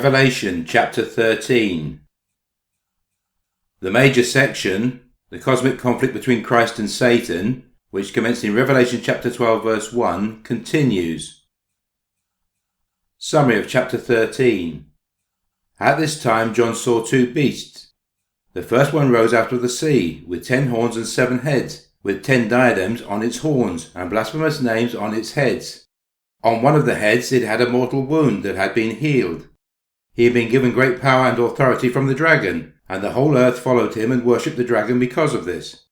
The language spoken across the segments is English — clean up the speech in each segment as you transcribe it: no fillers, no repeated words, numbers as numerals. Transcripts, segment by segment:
Revelation chapter 13. The major section, the cosmic conflict between Christ and Satan, which commenced in Revelation chapter 12 verse 1, continues. Summary of chapter 13. At this time John saw two beasts. The first one rose out of the sea, with 10 horns and 7 heads, with 10 diadems on its horns, and blasphemous names on its heads. On one of the heads it had a mortal wound that had been healed. He had been given great power and authority from the dragon, and the whole earth followed him and worshipped the dragon because of this.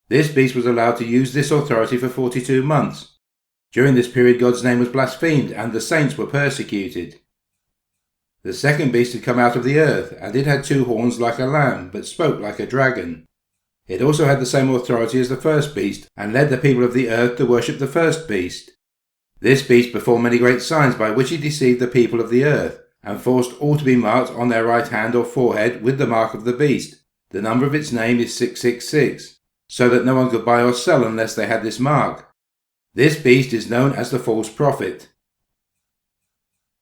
This beast was allowed to use this authority for 42 months. During this period God's name was blasphemed, and the saints were persecuted. The second beast had come out of the earth, and it had 2 horns like a lamb, but spoke like a dragon. It also had the same authority as the first beast, and led the people of the earth to worship the first beast. This beast performed many great signs by which he deceived the people of the earth, and forced all to be marked on their right hand or forehead with the mark of the beast. The number of its name is 666, so that no one could buy or sell unless they had this mark. This beast is known as the false prophet.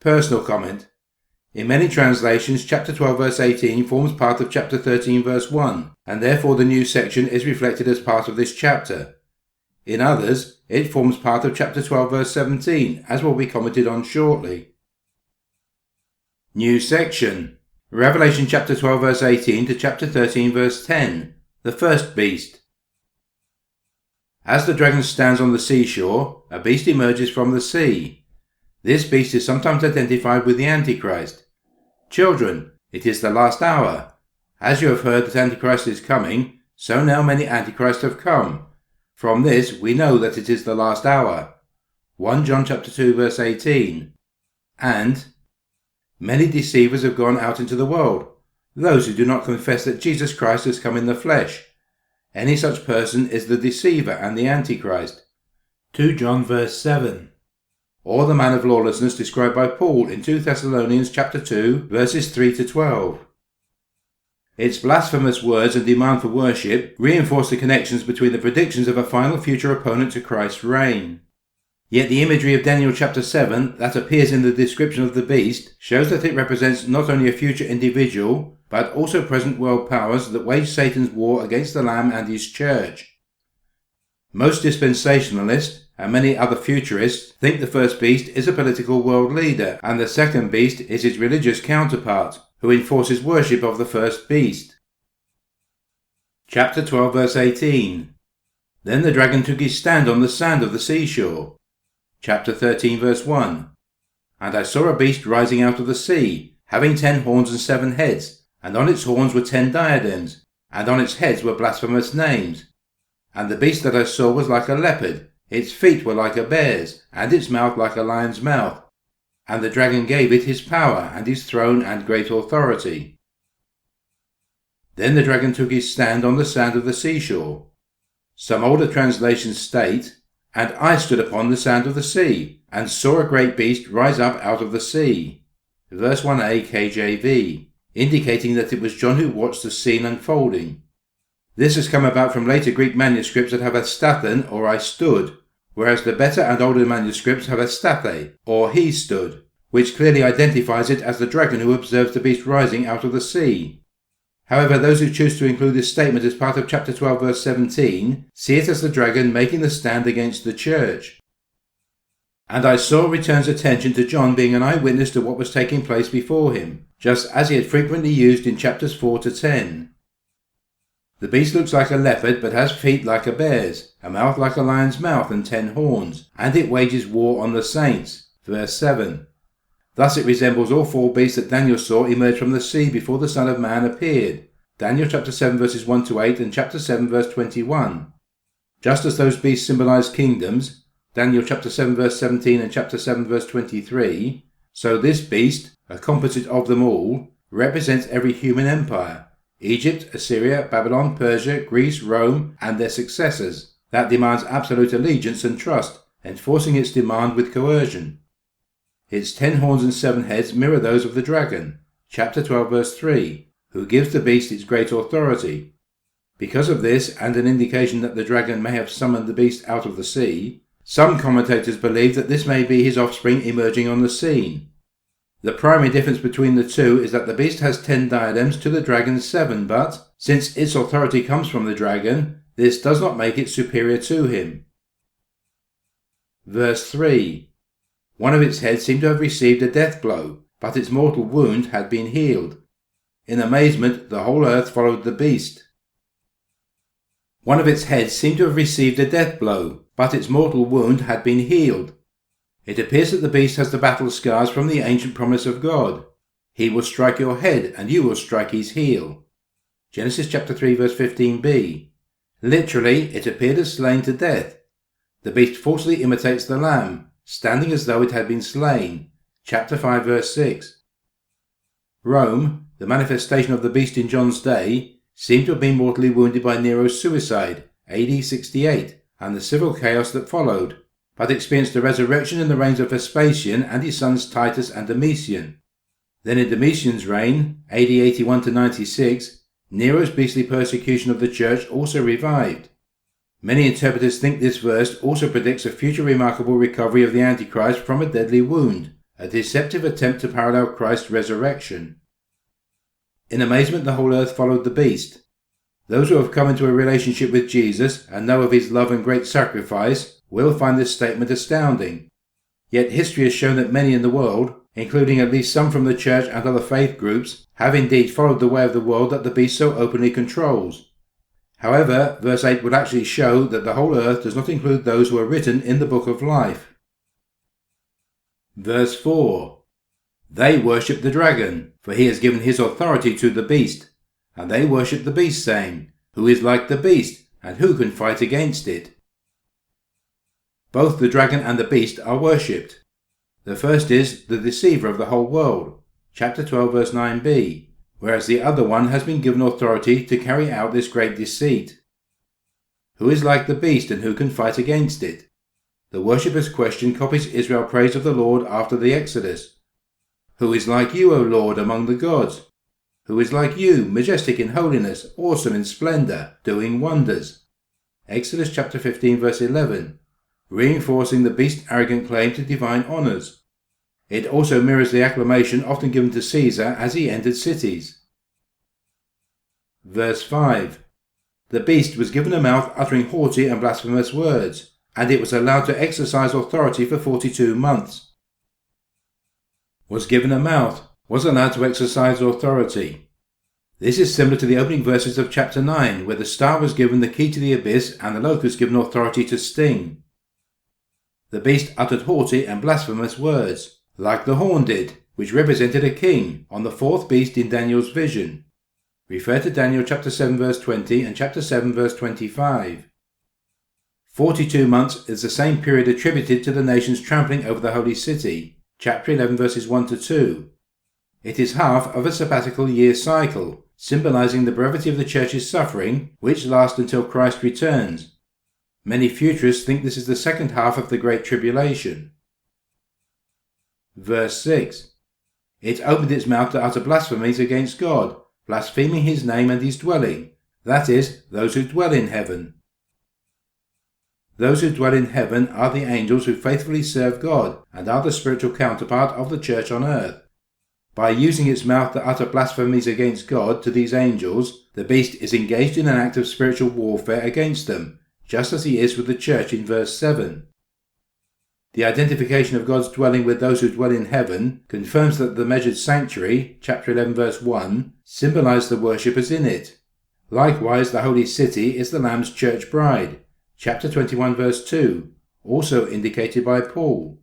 Personal comment. In many translations, chapter 12 verse 18 forms part of chapter 13 verse 1, and therefore the new section is reflected as part of this chapter. In others, it forms part of chapter 12 verse 17, as will be commented on shortly. New section. Revelation chapter 12 verse 18 to chapter 13 verse 10. The first beast. As the dragon stands on the seashore, a beast emerges from the sea. This beast is sometimes identified with the Antichrist. Children, it is the last hour. As you have heard that Antichrist is coming, so now many Antichrists have come. From this we know that it is the last hour. 1 John chapter 2 verse 18. And many deceivers have gone out into the world, those who do not confess that Jesus Christ has come in the flesh. Any such person is the deceiver and the Antichrist. 2 John verse 7. Or the man of lawlessness described by Paul in 2 Thessalonians chapter 2 verses 3 to 12. Its blasphemous words and demand for worship reinforce the connections between the predictions of a final future opponent to Christ's reign. Yet the imagery of Daniel chapter 7 that appears in the description of the beast shows that it represents not only a future individual, but also present world powers that wage Satan's war against the Lamb and his church. Most dispensationalists and many other futurists think the first beast is a political world leader, and the second beast is his religious counterpart, who enforces worship of the first beast. Chapter 12 verse 18. Then the dragon took his stand on the sand of the seashore. Chapter 13 verse 1. And I saw a beast rising out of the sea, having 10 horns and 7 heads, and on its horns were 10 diadems, and on its heads were blasphemous names. And the beast that I saw was like a leopard, its feet were like a bear's, and its mouth like a lion's mouth. And the dragon gave it his power, and his throne, and great authority. Then the dragon took his stand on the sand of the seashore. Some older translations state, and I stood upon the sand of the sea, and saw a great beast rise up out of the sea. Verse 1a KJV, indicating that it was John who watched the scene unfolding. This has come about from later Greek manuscripts that have a stathen or I stood, whereas the better and older manuscripts have a stathe or he stood, which clearly identifies it as the dragon who observes the beast rising out of the sea. However, those who choose to include this statement as part of chapter 12 verse 17 see it as the dragon making the stand against the church. And I saw returns attention to John being an eyewitness to what was taking place before him, just as he had frequently used in chapters 4 to 10. The beast looks like a leopard but has feet like a bear's, a mouth like a lion's mouth and 10 horns, and it wages war on the saints. Verse 7. Thus it resembles all 4 beasts that Daniel saw emerge from the sea before the Son of Man appeared. Daniel chapter 7 verses 1 to 8 and chapter 7 verse 21. Just as those beasts symbolize kingdoms, Daniel chapter 7 verse 17 and chapter 7 verse 23, so this beast, a composite of them all, represents every human empire, Egypt, Assyria, Babylon, Persia, Greece, Rome, and their successors, that demands absolute allegiance and trust, enforcing its demand with coercion. Its 10 horns and 7 heads mirror those of the dragon, chapter 12 verse 3, who gives the beast its great authority. Because of this, and an indication that the dragon may have summoned the beast out of the sea, some commentators believe that this may be his offspring emerging on the scene. The primary difference between the two is that the beast has 10 diadems to the dragon's 7, but since its authority comes from the dragon, this does not make it superior to him. Verse 3. One of its heads seemed to have received a death blow, but its mortal wound had been healed. In amazement, the whole earth followed the beast. One of its heads seemed to have received a death blow, but its mortal wound had been healed. It appears that the beast has the battle scars from the ancient promise of God. He will strike your head, and you will strike his heel. Genesis chapter 3 verse 15b. Literally, it appeared as slain to death. The beast falsely imitates the lamb, standing as though it had been slain. Chapter 5 verse 6. Rome, the manifestation of the beast in John's day, seemed to have been mortally wounded by Nero's suicide, AD 68, and the civil chaos that followed, but experienced a resurrection in the reigns of Vespasian and his sons Titus and Domitian. Then in Domitian's reign, AD 81 to 96, Nero's beastly persecution of the church also revived. Many interpreters think this verse also predicts a future remarkable recovery of the Antichrist from a deadly wound, a deceptive attempt to parallel Christ's resurrection. In amazement, the whole earth followed the beast. Those who have come into a relationship with Jesus and know of his love and great sacrifice will find this statement astounding. Yet history has shown that many in the world, including at least some from the church and other faith groups, have indeed followed the way of the world that the beast so openly controls. However, verse 8 would actually show that the whole earth does not include those who are written in the book of life. Verse 4. They worship the dragon, for he has given his authority to the beast. And they worship the beast, saying, Who is like the beast, and who can fight against it? Both the dragon and the beast are worshipped. The first is the deceiver of the whole world, chapter 12 verse 9b, whereas the other one has been given authority to carry out this great deceit. Who is like the beast, and who can fight against it? The worshipper's question copies Israel's praise of the Lord after the Exodus. Who is like you, O Lord, among the gods? Who is like you, majestic in holiness, awesome in splendor, doing wonders? Exodus chapter 15 verse 11, reinforcing the beast's arrogant claim to divine honors. It also mirrors the acclamation often given to Caesar as he entered cities. Verse 5. The beast was given a mouth uttering haughty and blasphemous words, and it was allowed to exercise authority for 42 months. Was given a mouth, was allowed to exercise authority. This is similar to the opening verses of chapter 9, where the star was given the key to the abyss and the locust given authority to sting. The beast uttered haughty and blasphemous words, like the horn did, which represented a king, on the fourth beast in Daniel's vision. Refer to Daniel chapter 7 verse 20 and chapter 7 verse 25. 42 months is the same period attributed to the nation's trampling over the holy city. Chapter 11 verses 1 to 2. It is half of a sabbatical year cycle, symbolizing the brevity of the church's suffering, which lasts until Christ returns. Many futurists think this is the second half of the Great Tribulation. Verse 6. It opened its mouth to utter blasphemies against God, blaspheming his name and his dwelling, that is, those who dwell in heaven. Those who dwell in heaven are the angels who faithfully serve God and are the spiritual counterpart of the church on earth. By using its mouth to utter blasphemies against God to these angels, the beast is engaged in an act of spiritual warfare against them, just as he is with the church in verse 7. The identification of God's dwelling with those who dwell in heaven confirms that the measured sanctuary, chapter 11 verse 1, symbolizes the worshippers in it. Likewise, the holy city is the Lamb's church bride, chapter 21 verse 2, also indicated by Paul.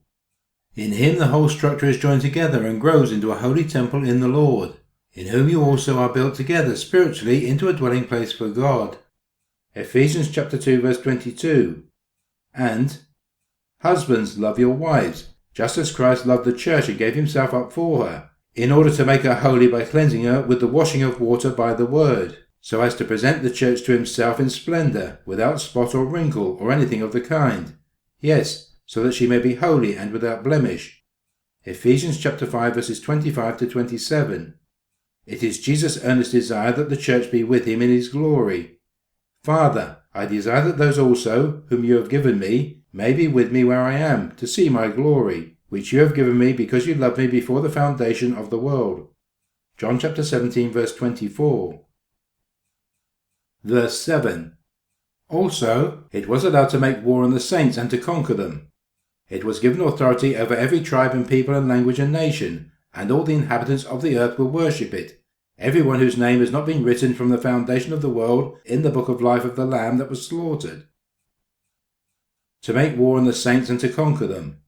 In him the whole structure is joined together and grows into a holy temple in the Lord, in whom you also are built together spiritually into a dwelling place for God. Ephesians chapter 2 verse 22. And, husbands, love your wives, just as Christ loved the church and gave himself up for her, in order to make her holy by cleansing her with the washing of water by the word, so as to present the church to himself in splendor, without spot or wrinkle or anything of the kind. Yes, so that she may be holy and without blemish. Ephesians chapter 5 verses 25 to 27. It is Jesus' earnest desire that the church be with him in his glory. Father, I desire that those also, whom you have given me, may be with me where I am, to see my glory. which you have given me because you loved me before the foundation of the world. John chapter 17 verse 24. Verse 7. Also, it was allowed to make war on the saints and to conquer them. It was given authority over every tribe and people and language and nation, and all the inhabitants of the earth will worship it, everyone whose name has not been written from the foundation of the world in the book of life of the Lamb that was slaughtered. To make war on the saints and to conquer them.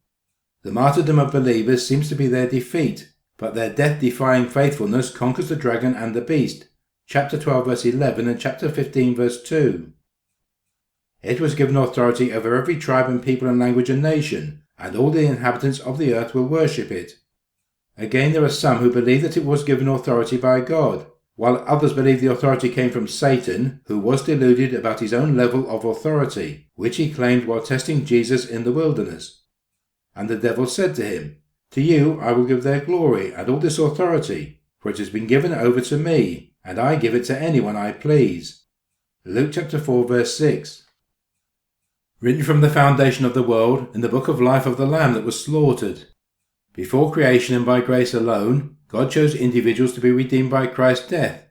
The martyrdom of believers seems to be their defeat, but their death-defying faithfulness conquers the dragon and the beast. Chapter 12 verse 11 and chapter 15 verse 2. It was given authority over every tribe and people and language and nation, and all the inhabitants of the earth will worship it. Again, there are some who believe that it was given authority by God, while others believe the authority came from Satan, who was deluded about his own level of authority, which he claimed while testing Jesus in the wilderness. And the devil said to him, "To you I will give their glory and all this authority, for it has been given over to me, and I give it to anyone I please." Luke chapter 4 verse 6. Written from the foundation of the world in the book of life of the Lamb that was slaughtered. Before creation and by grace alone, God chose individuals to be redeemed by Christ's death.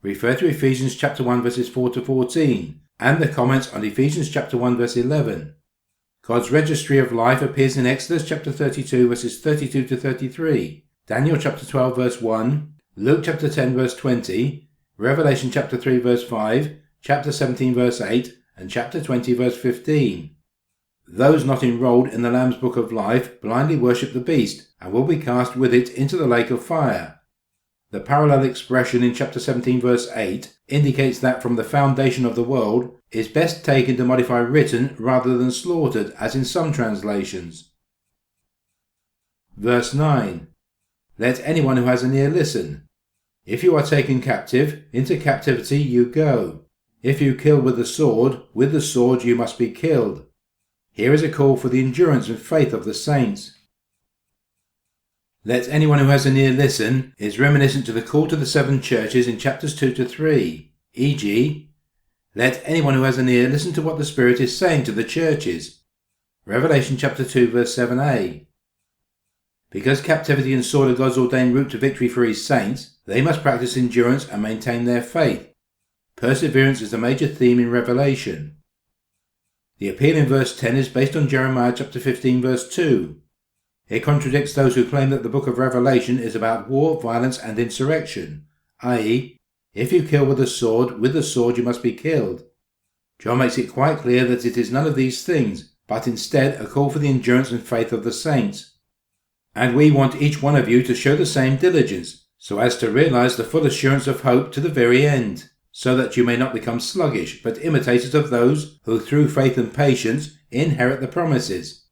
Refer to Ephesians chapter 1 verses 4 to 14 and the comments on Ephesians chapter 1 verse 11. God's registry of life appears in Exodus chapter 32 verses 32 to 33, Daniel chapter 12 verse 1, Luke chapter 10 verse 20, Revelation chapter 3 verse 5, chapter 17 verse 8, and chapter 20 verse 15. Those not enrolled in the Lamb's book of life blindly worship the beast and will be cast with it into the lake of fire. The parallel expression in chapter 17 verse 8 indicates that from the foundation of the world is best taken to modify written rather than slaughtered, as in some translations. Verse 9. Let anyone who has an ear listen. If you are taken captive, into captivity you go. If you kill with the sword you must be killed. Here is a call for the endurance and faith of the saints. Let anyone who has an ear listen is reminiscent to the call to the 7 churches in chapters 2 to 3, e.g., let anyone who has an ear listen to what the Spirit is saying to the churches. Revelation chapter 2 verse 7a. Because captivity and sword are God's ordained route to victory for his saints, they must practice endurance and maintain their faith. Perseverance is the major theme in Revelation. The appeal in verse 10 is based on Jeremiah chapter 15 verse 2. It contradicts those who claim that the book of Revelation is about war, violence and insurrection, i.e., if you kill with the sword you must be killed. John makes it quite clear that it is none of these things, but instead a call for the endurance and faith of the saints. And we want each one of you to show the same diligence, so as to realize the full assurance of hope to the very end, so that you may not become sluggish, but imitators of those who through faith and patience inherit the promises.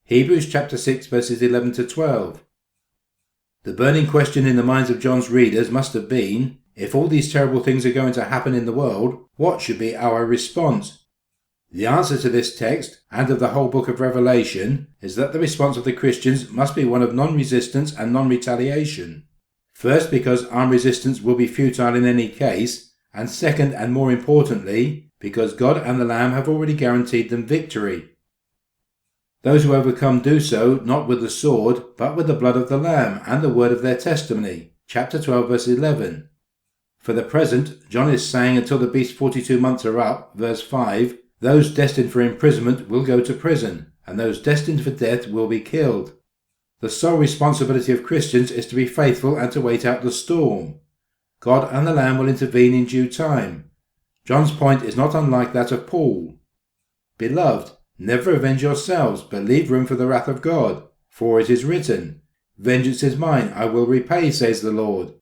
Hebrews chapter 6 verses 11 to 12. The burning question in the minds of John's readers must have been, if all these terrible things are going to happen in the world, what should be our response? The answer to this text, and of the whole book of Revelation, is that the response of the Christians must be one of non-resistance and non-retaliation. First, because armed resistance will be futile in any case, and second, and more importantly, because God and the Lamb have already guaranteed them victory. Those who overcome do so not with the sword, but with the blood of the Lamb and the word of their testimony. Chapter 12 verse 11. For the present, John is saying until the beast's 42 months are up, verse 5, those destined for imprisonment will go to prison, and those destined for death will be killed. The sole responsibility of Christians is to be faithful and to wait out the storm. God and the Lamb will intervene in due time. John's point is not unlike that of Paul. Beloved, never avenge yourselves, but leave room for the wrath of God. For it is written, Vengeance is mine, I will repay, says the Lord.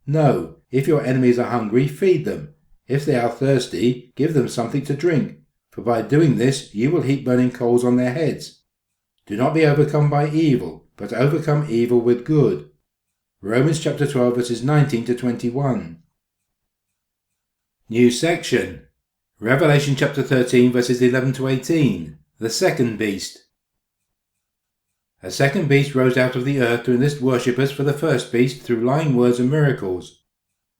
No, if your enemies are hungry, feed them. If they are thirsty, give them something to drink, for by doing this you will heap burning coals on their heads. Do not be overcome by evil, but overcome evil with good. Romans chapter 12 verses 19 to 21. New section. Revelation chapter 13 verses 11 to 18. The second beast. A second beast rose out of the earth to enlist worshippers for the first beast through lying words and miracles.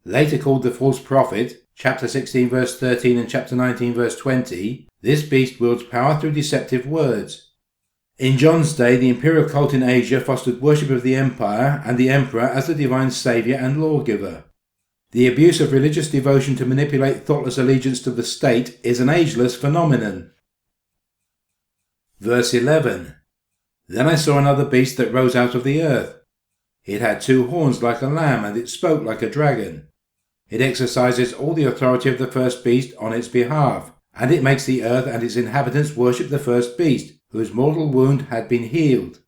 Later called the false prophet, chapter 16 verse 13 and chapter 19 verse 20, this beast wields power through deceptive words. In John's day, the imperial cult in Asia fostered worship of the empire and the emperor as the divine saviour and lawgiver. The abuse of religious devotion to manipulate thoughtless allegiance to the state is an ageless phenomenon. Verse 11. Then I saw another beast that rose out of the earth. It had 2 horns like a lamb, and it spoke like a dragon. It exercises all the authority of the first beast on its behalf, and it makes the earth and its inhabitants worship the first beast, whose mortal wound had been healed.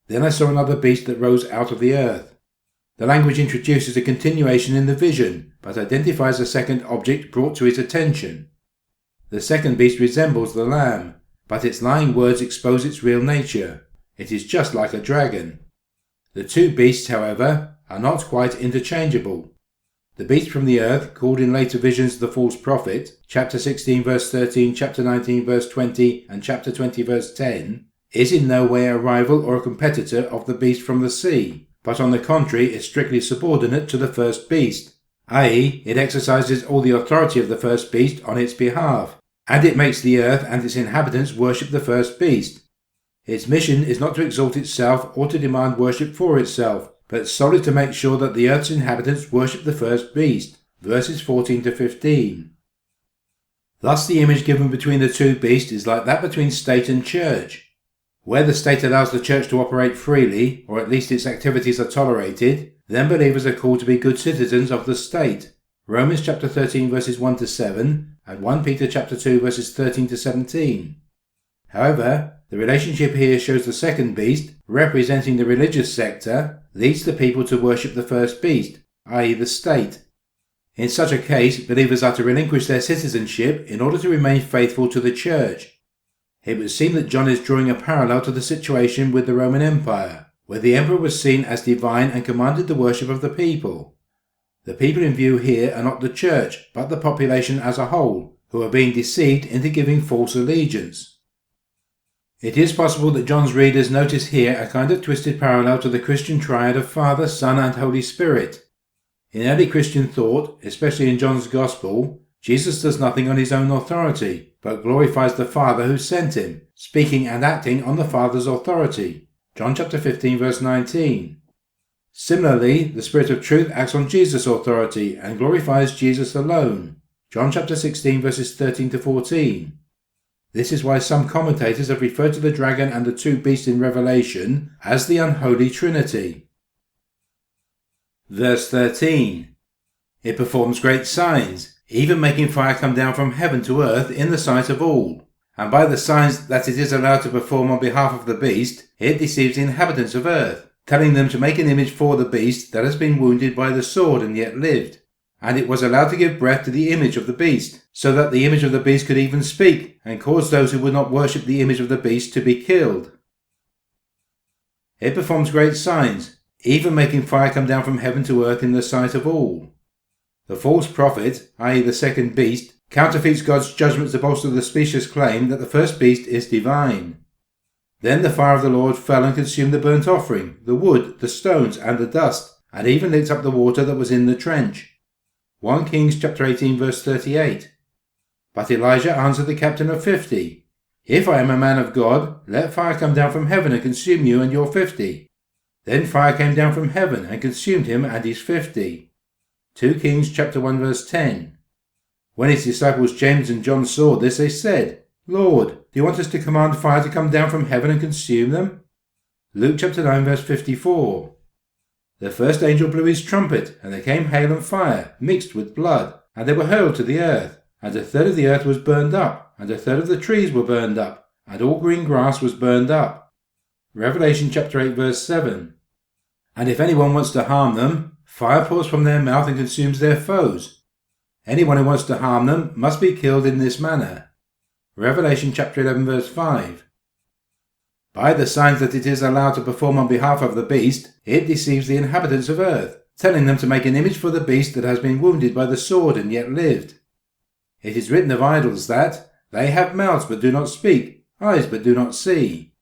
Then I saw another beast that rose out of the earth. The language introduces a continuation in the vision, but identifies a second object brought to its attention. The second beast resembles the lamb, but its lying words expose its real nature. It is just like a dragon. The 2 beasts, however, are not quite interchangeable. The beast from the earth, called in later visions the false prophet, chapter 16 verse 13, chapter 19 verse 20, and chapter 20 verse 10, is in no way a rival or a competitor of the beast from the sea, but on the contrary is strictly subordinate to the first beast, i.e. it exercises all the authority of the first beast on its behalf, and it makes the earth and its inhabitants worship the first beast. Its mission is not to exalt itself or to demand worship for itself, but solely to make sure that the earth's inhabitants worship the first beast, verses 14 to 15. Thus the image given between the 2 beasts is like that between state and church. Where the state allows the church to operate freely, or at least its activities are tolerated, then believers are called to be good citizens of the state. Romans chapter 13 verses 1 to 7, and 1 Peter chapter 2 verses 13 to 17. However, the relationship here shows the second beast, representing the religious sector, leads the people to worship the first beast, i.e. the state. In such a case, believers are to relinquish their citizenship in order to remain faithful to the church. It would seem that John is drawing a parallel to the situation with the Roman Empire, where the emperor was seen as divine and commanded the worship of the people. The people in view here are not the church, but the population as a whole, who are being deceived into giving false allegiance. It is possible that John's readers notice here a kind of twisted parallel to the Christian triad of Father, Son and Holy Spirit. In early Christian thought, especially in John's Gospel, Jesus does nothing on his own authority, but glorifies the Father who sent him, speaking and acting on the Father's authority. John chapter 15 verse 19. Similarly, the Spirit of Truth acts on Jesus' authority and glorifies Jesus alone. John chapter 16 verses 13 to 14. This is why some commentators have referred to the dragon and the 2 beasts in Revelation as the unholy Trinity. Verse 13. It performs great signs, even making fire come down from heaven to earth in the sight of all. And by the signs that it is allowed to perform on behalf of the beast, it deceives the inhabitants of earth, telling them to make an image for the beast that has been wounded by the sword and yet lived. And it was allowed to give breath to the image of the beast, so that the image of the beast could even speak, and cause those who would not worship the image of the beast to be killed. It performs great signs, even making fire come down from heaven to earth in the sight of all. The false prophet, i.e. the second beast, counterfeits God's judgment to bolster the specious claim that the first beast is divine. Then the fire of the Lord fell and consumed the burnt offering, the wood, the stones, and the dust, and even licked up the water that was in the trench. 1 Kings chapter 18 verse 38. But Elijah answered the captain of 50, If I am a man of God, let fire come down from heaven and consume you and your 50. Then fire came down from heaven and consumed him and his 50. 2 Kings chapter 1 verse 10. When his disciples James and John saw this, they said, Lord, do you want us to command fire to come down from heaven and consume them? Luke chapter 9 verse 54. The first angel blew his trumpet, and there came hail and fire, mixed with blood, and they were hurled to the earth, and a third of the earth was burned up, and a third of the trees were burned up, and all green grass was burned up. Revelation chapter 8 verse 7. And if anyone wants to harm them, fire pours from their mouth and consumes their foes. Anyone who wants to harm them must be killed in this manner. Revelation chapter 11 verse 5. By the signs that it is allowed to perform on behalf of the beast, it deceives the inhabitants of earth, telling them to make an image for the beast that has been wounded by the sword and yet lived. It is written of idols that they have mouths but do not speak, eyes but do not see.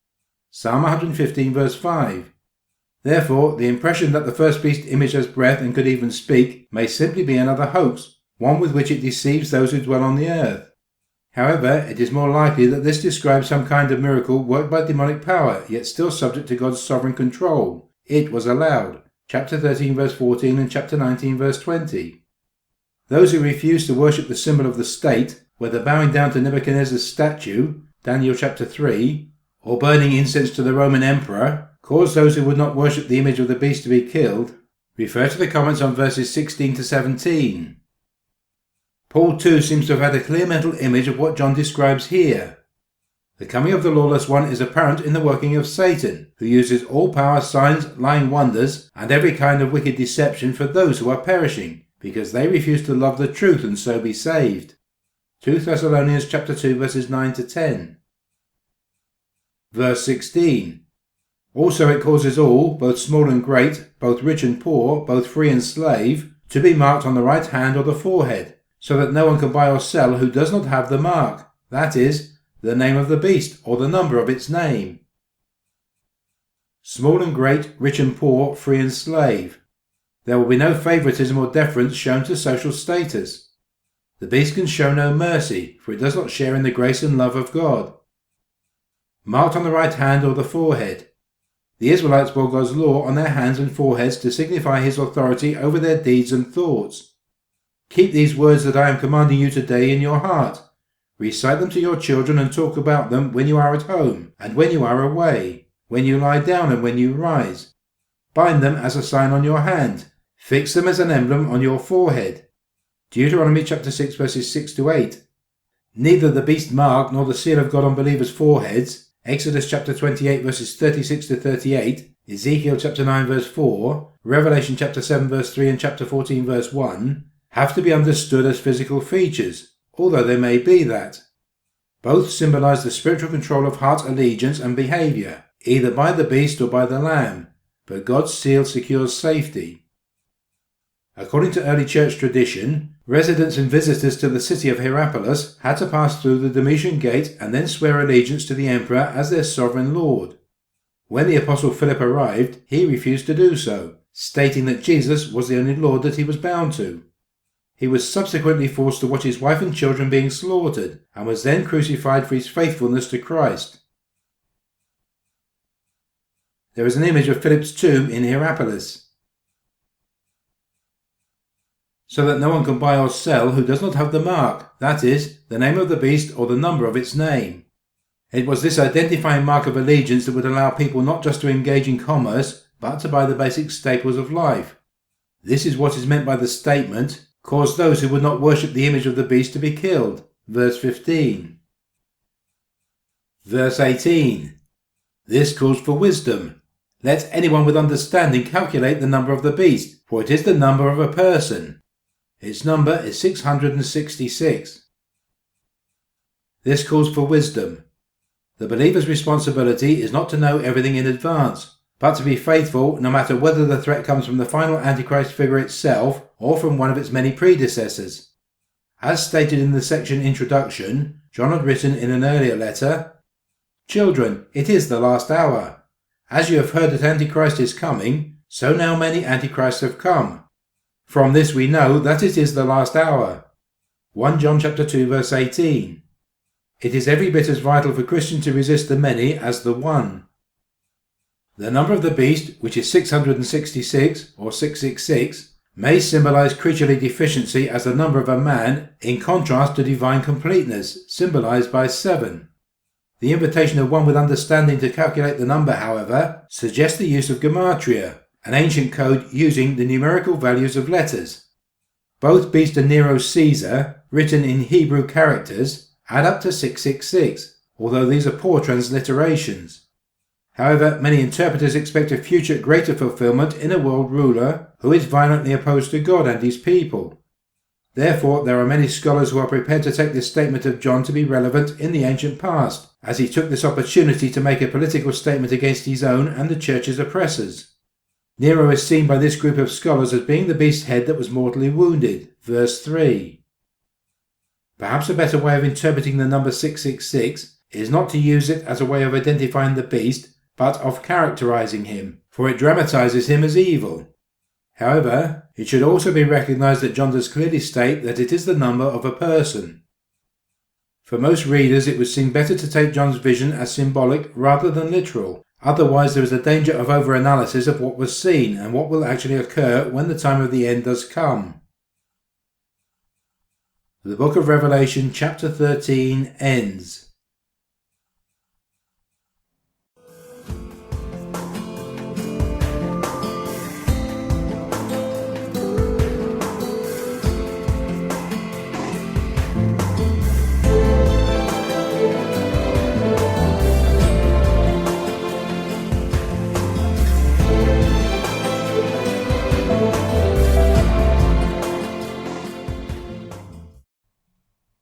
Psalm 115 verse 5. Therefore, the impression that the first beast image has breath and could even speak may simply be another hoax, one with which it deceives those who dwell on the earth. However, it is more likely that this describes some kind of miracle worked by demonic power, yet still subject to God's sovereign control. It was allowed. Chapter 13 verse 14 and chapter 19 verse 20. Those who refused to worship the symbol of the state, whether bowing down to Nebuchadnezzar's statue, Daniel chapter 3, or burning incense to the Roman emperor, caused those who would not worship the image of the beast to be killed. Refer to the comments on verses 16 to 17. Paul too seems to have had a clear mental image of what John describes here. The coming of the lawless one is apparent in the working of Satan, who uses all power, signs, lying wonders, and every kind of wicked deception for those who are perishing, because they refuse to love the truth and so be saved. 2 Thessalonians chapter 2 verses 9 to 10. Verse 16. Also it causes all, both small and great, both rich and poor, both free and slave, to be marked on the right hand or the forehead, so that no one can buy or sell who does not have the mark, that is, the name of the beast or the number of its name. Small and great, rich and poor, free and slave. There will be no favoritism or deference shown to social status. The beast can show no mercy, for it does not share in the grace and love of God. Marked on the right hand or the forehead. The Israelites bore God's law on their hands and foreheads to signify his authority over their deeds and thoughts. Keep these words that I am commanding you today in your heart. Recite them to your children and talk about them when you are at home and when you are away, when you lie down and when you rise. Bind them as a sign on your hand. Fix them as an emblem on your forehead. Deuteronomy chapter 6 verses 6 to 8. Neither the beast mark nor the seal of God on believers' foreheads, Exodus chapter 28 verses 36 to 38, Ezekiel chapter 9 verse 4, Revelation chapter 7 verse 3 and chapter 14 verse 1, have to be understood as physical features, although they may be that. Both symbolize the spiritual control of heart allegiance and behavior, either by the beast or by the lamb, but God's seal secures safety. According to early church tradition, residents and visitors to the city of Hierapolis had to pass through the Domitian Gate and then swear allegiance to the emperor as their sovereign lord. When the apostle Philip arrived, he refused to do so, stating that Jesus was the only lord that he was bound to. He was subsequently forced to watch his wife and children being slaughtered, and was then crucified for his faithfulness to Christ. There is an image of Philip's tomb in Hierapolis, so that no one can buy or sell who does not have the mark, that is, the name of the beast or the number of its name. It was this identifying mark of allegiance that would allow people not just to engage in commerce, but to buy the basic staples of life. This is what is meant by the statement, "Cause those who would not worship the image of the beast to be killed." Verse 15. Verse 18. This calls for wisdom. Let anyone with understanding calculate the number of the beast, for it is the number of a person. Its number is 666. This calls for wisdom. The believer's responsibility is not to know everything in advance, but to be faithful no matter whether the threat comes from the final Antichrist figure itself or from one of its many predecessors. As stated in the section Introduction, John had written in an earlier letter, "Children, it is the last hour. As you have heard that Antichrist is coming, so now many Antichrists have come. From this we know that it is the last hour." 1 John chapter 2 verse 18. It is every bit as vital for Christians to resist the many as the one. The number of the beast, which is 666 or 666, may symbolize creaturely deficiency as the number of a man, in contrast to divine completeness, symbolized by 7. The invitation of one with understanding to calculate the number, however, suggests the use of gematria, an ancient code using the numerical values of letters. Both beast and Nero Caesar, written in Hebrew characters, add up to 666, although these are poor transliterations. However, many interpreters expect a future greater fulfillment in a world ruler who is violently opposed to God and his people. Therefore, there are many scholars who are prepared to take this statement of John to be relevant in the ancient past, as he took this opportunity to make a political statement against his own and the church's oppressors. Nero is seen by this group of scholars as being the beast's head that was mortally wounded, verse 3. Perhaps a better way of interpreting the number 666 is not to use it as a way of identifying the beast, but of characterizing him, for it dramatizes him as evil. However, it should also be recognized that John does clearly state that it is the number of a person. For most readers, it would seem better to take John's vision as symbolic rather than literal. Otherwise, there is a danger of over-analysis of what was seen and what will actually occur when the time of the end does come. The book of Revelation chapter 13 ends.